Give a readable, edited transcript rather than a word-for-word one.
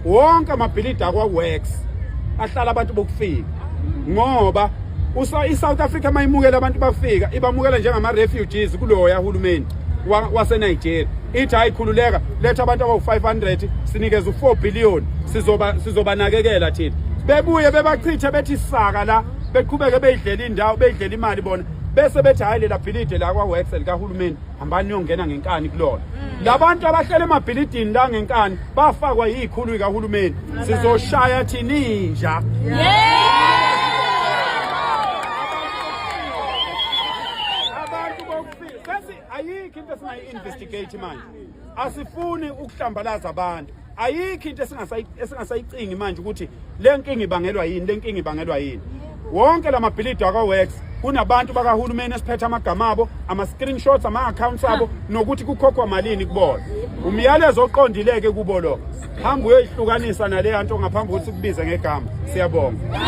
wonke amabhilidi akwa-works ahlala abantu bokufika ngoba iSouth Africa mayimukela abantu bafika ibamukela njengama-refugees kuloya hulumeni waseNigeria ithi hayikhululeka letha abantu abawu-500 sinikeza u-4 billion sizobanakekela thina bebuye bebachithe bethi saka la beqhubeke beyidlela indawo beyidlela imali bona bese bethi hayi lela bhilidi la kwa-works likahulumeni hambani niyongena ngenkani kulona labantu abahlele emabhilidini la ngenkani bafakwa yikhulu likahulumeni sizoshaya thininja ayikho into esingayi-investigate manje asifuni ukuhlambalaza abantu ayikho into esingasayicingi manje ukuthi le nkinga ibangelwa yini wonke lamabhilidi akwa-works kunabantu bakahulumeni esiphethe amagama abo ama-screenshots ama-accounts abo nokuthi kukhokhwa malini kubona umyalezo oqondileke kubo lo hamba uyoyihlukanisa naleya nto ngaphambi kokuthi kubize ngegama siyabonga